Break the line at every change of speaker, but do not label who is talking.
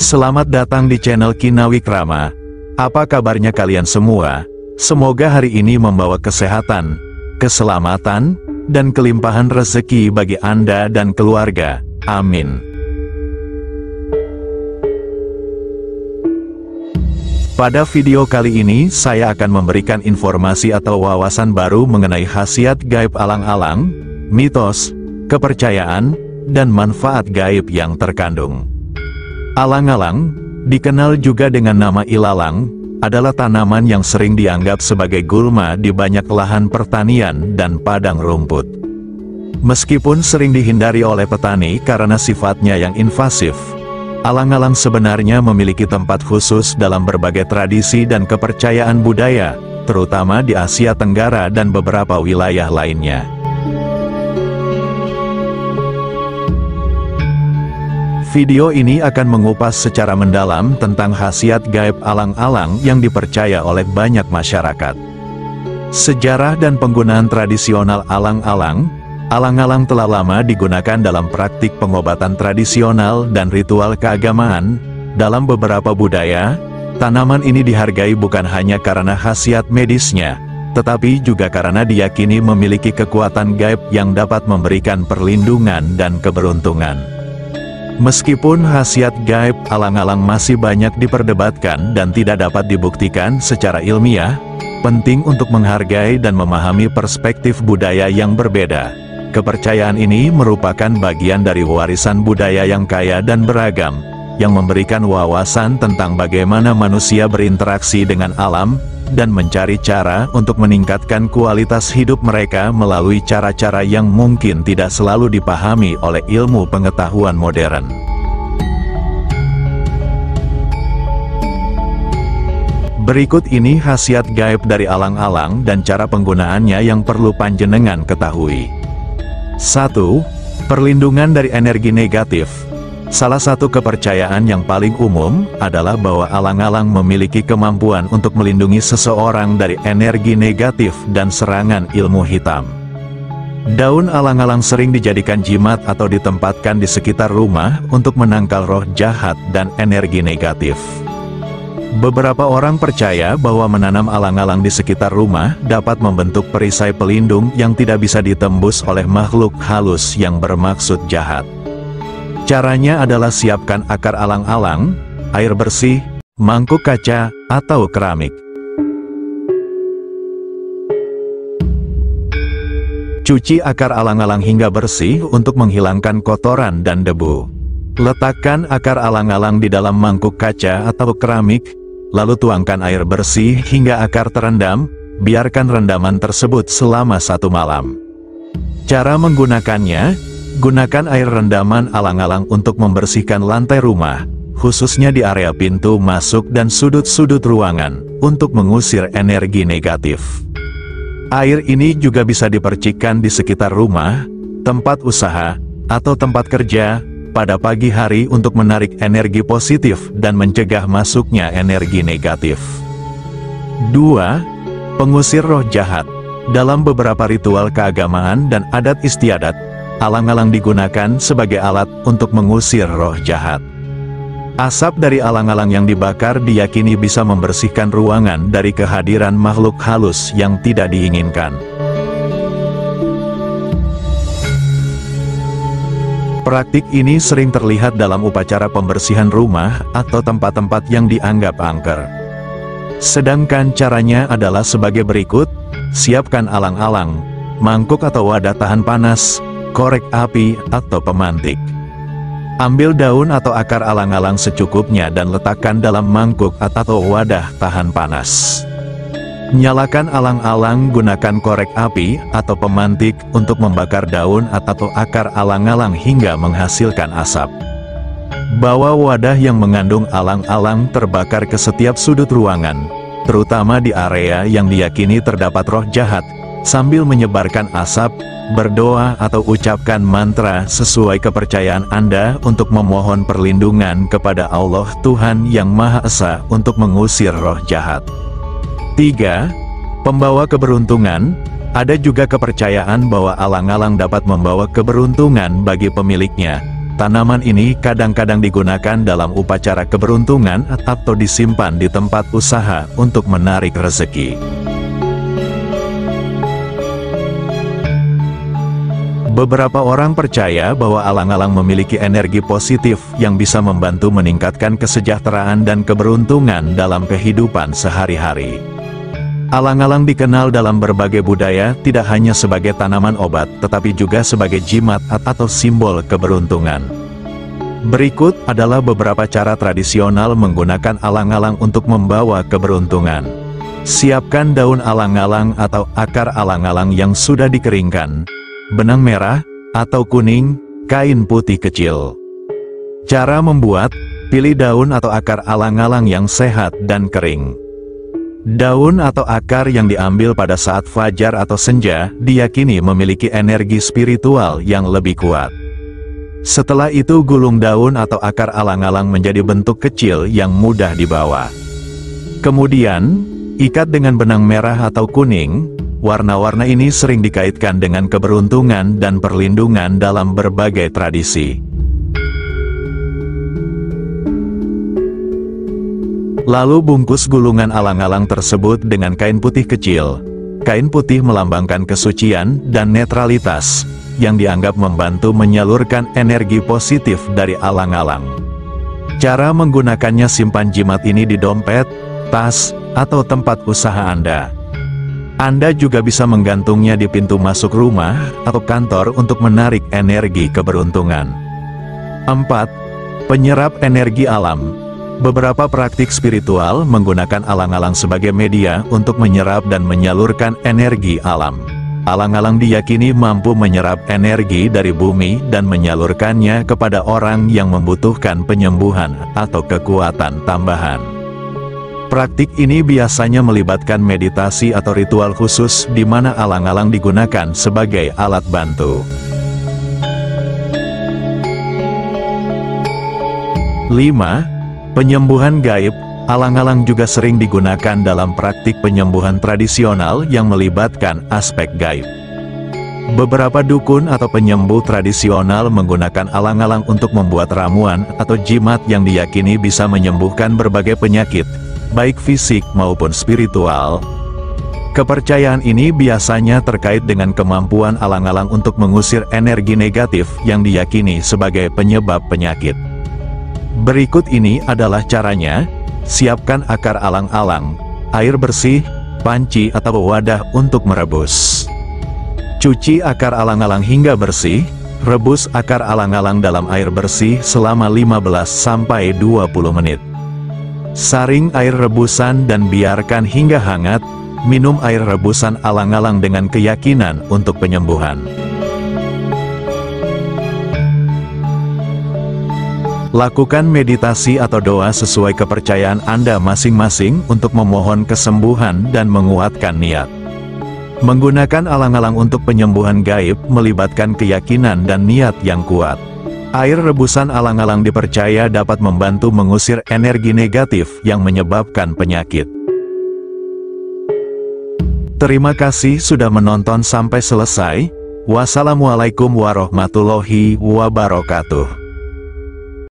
Selamat datang di channel Kinawikrama. Apa kabarnya kalian semua? Semoga hari ini membawa kesehatan, keselamatan, dan kelimpahan rezeki bagi Anda dan keluarga. Amin. Pada video kali ini saya akan memberikan informasi atau wawasan baru mengenai khasiat gaib alang-alang, mitos, kepercayaan, dan manfaat gaib yang terkandung. Alang-alang, dikenal juga dengan nama ilalang, adalah tanaman yang sering dianggap sebagai gulma di banyak lahan pertanian dan padang rumput. Meskipun sering dihindari oleh petani karena sifatnya yang invasif, alang-alang sebenarnya memiliki tempat khusus dalam berbagai tradisi dan kepercayaan budaya, terutama di Asia Tenggara dan beberapa wilayah lainnya. Video ini akan mengupas secara mendalam tentang khasiat gaib alang-alang yang dipercaya oleh banyak masyarakat. Sejarah dan penggunaan tradisional alang-alang. Alang-alang telah lama digunakan dalam praktik pengobatan tradisional dan ritual keagamaan. Dalam beberapa budaya, tanaman ini dihargai bukan hanya karena khasiat medisnya, tetapi juga karena diyakini memiliki kekuatan gaib yang dapat memberikan perlindungan dan keberuntungan. Meskipun khasiat gaib alang-alang masih banyak diperdebatkan dan tidak dapat dibuktikan secara ilmiah, penting untuk menghargai dan memahami perspektif budaya yang berbeda. Kepercayaan ini merupakan bagian dari warisan budaya yang kaya dan beragam, yang memberikan wawasan tentang bagaimana manusia berinteraksi dengan alam, dan mencari cara untuk meningkatkan kualitas hidup mereka melalui cara-cara yang mungkin tidak selalu dipahami oleh ilmu pengetahuan modern. Berikut ini khasiat gaib dari alang-alang dan cara penggunaannya yang perlu panjenengan ketahui. 1. Perlindungan dari energi negatif. Salah satu kepercayaan yang paling umum adalah bahwa alang-alang memiliki kemampuan untuk melindungi seseorang dari energi negatif dan serangan ilmu hitam. Daun alang-alang sering dijadikan jimat atau ditempatkan di sekitar rumah untuk menangkal roh jahat dan energi negatif. Beberapa orang percaya bahwa menanam alang-alang di sekitar rumah dapat membentuk perisai pelindung yang tidak bisa ditembus oleh makhluk halus yang bermaksud jahat. Caranya adalah siapkan akar alang-alang, air bersih, mangkuk kaca, atau keramik. Cuci akar alang-alang hingga bersih untuk menghilangkan kotoran dan debu. Letakkan akar alang-alang di dalam mangkuk kaca atau keramik, lalu tuangkan air bersih hingga akar terendam, biarkan rendaman tersebut selama 1 malam. Cara menggunakannya: gunakan air rendaman alang-alang untuk membersihkan lantai rumah, khususnya di area pintu masuk dan sudut-sudut ruangan, untuk mengusir energi negatif. Air ini juga bisa dipercikkan di sekitar rumah, tempat usaha, atau tempat kerja, pada pagi hari untuk menarik energi positif dan mencegah masuknya energi negatif. 2. Pengusir roh jahat. Dalam beberapa ritual keagamaan dan adat istiadat, alang-alang digunakan sebagai alat untuk mengusir roh jahat. Asap dari alang-alang yang dibakar diyakini bisa membersihkan ruangan dari kehadiran makhluk halus yang tidak diinginkan. Praktik ini sering terlihat dalam upacara pembersihan rumah atau tempat-tempat yang dianggap angker. Sedangkan caranya adalah sebagai berikut: siapkan alang-alang, mangkuk atau wadah tahan panas, korek api, atau pemantik. Ambil daun atau akar alang-alang secukupnya dan letakkan dalam mangkuk atau wadah tahan panas. Nyalakan alang-alang, gunakan korek api atau pemantik untuk membakar daun atau akar alang-alang hingga menghasilkan asap. Bawa wadah yang mengandung alang-alang terbakar ke setiap sudut ruangan, terutama di area yang diyakini terdapat roh jahat, sambil menyebarkan asap, berdoa atau ucapkan mantra sesuai kepercayaan Anda untuk memohon perlindungan kepada Allah Tuhan Yang Maha Esa untuk mengusir roh jahat. 3. Pembawa keberuntungan. Ada juga kepercayaan bahwa alang-alang dapat membawa keberuntungan bagi pemiliknya, Tanaman ini kadang-kadang digunakan dalam upacara keberuntungan atau disimpan di tempat usaha untuk menarik rezeki. Beberapa orang percaya bahwa alang-alang memiliki energi positif yang bisa membantu meningkatkan kesejahteraan dan keberuntungan dalam kehidupan sehari-hari. Alang-alang dikenal dalam berbagai budaya tidak hanya sebagai tanaman obat, tetapi juga sebagai jimat atau simbol keberuntungan. Berikut adalah beberapa cara tradisional menggunakan alang-alang untuk membawa keberuntungan. Siapkan daun alang-alang atau akar alang-alang yang sudah dikeringkan, benang merah atau kuning, kain putih kecil. Cara membuat: pilih daun atau akar alang-alang yang sehat dan kering. Daun atau akar yang diambil pada saat fajar atau senja diyakini memiliki energi spiritual yang lebih kuat. Setelah itu gulung daun atau akar alang-alang menjadi bentuk kecil yang mudah dibawa. Kemudian, ikat dengan benang merah atau kuning. Warna-warna ini sering dikaitkan dengan keberuntungan dan perlindungan dalam berbagai tradisi. Lalu bungkus gulungan alang-alang tersebut dengan kain putih kecil. Kain putih melambangkan kesucian dan netralitas, yang dianggap membantu menyalurkan energi positif dari alang-alang. Cara menggunakannya: simpan jimat ini di dompet, tas, atau tempat usaha Anda. Anda juga bisa menggantungnya di pintu masuk rumah atau kantor untuk menarik energi keberuntungan. 4. Penyerap energi alam. Beberapa praktik spiritual menggunakan alang-alang sebagai media untuk menyerap dan menyalurkan energi alam. Alang-alang diyakini mampu menyerap energi dari bumi dan menyalurkannya kepada orang yang membutuhkan penyembuhan atau kekuatan tambahan. Praktik ini biasanya melibatkan meditasi atau ritual khusus di mana alang-alang digunakan sebagai alat bantu. 5. Penyembuhan gaib. Alang-alang juga sering digunakan dalam praktik penyembuhan tradisional yang melibatkan aspek gaib. Beberapa dukun atau penyembuh tradisional menggunakan alang-alang untuk membuat ramuan atau jimat yang diyakini bisa menyembuhkan berbagai penyakit, baik fisik maupun spiritual. Kepercayaan ini biasanya terkait dengan kemampuan alang-alang untuk mengusir energi negatif yang diyakini sebagai penyebab penyakit. Berikut ini adalah caranya: siapkan akar alang-alang, air bersih, panci atau wadah untuk merebus. Cuci akar alang-alang hingga bersih, rebus akar alang-alang dalam air bersih selama 15-20 menit. Saring air rebusan dan biarkan hingga hangat. Minum air rebusan alang-alang dengan keyakinan untuk penyembuhan. Lakukan meditasi atau doa sesuai kepercayaan Anda masing-masing untuk memohon kesembuhan dan menguatkan niat. Menggunakan alang-alang untuk penyembuhan gaib melibatkan keyakinan dan niat yang kuat. Air rebusan alang-alang dipercaya dapat membantu mengusir energi negatif yang menyebabkan penyakit. Terima kasih sudah menonton sampai selesai. Wassalamualaikum warahmatullahi wabarakatuh.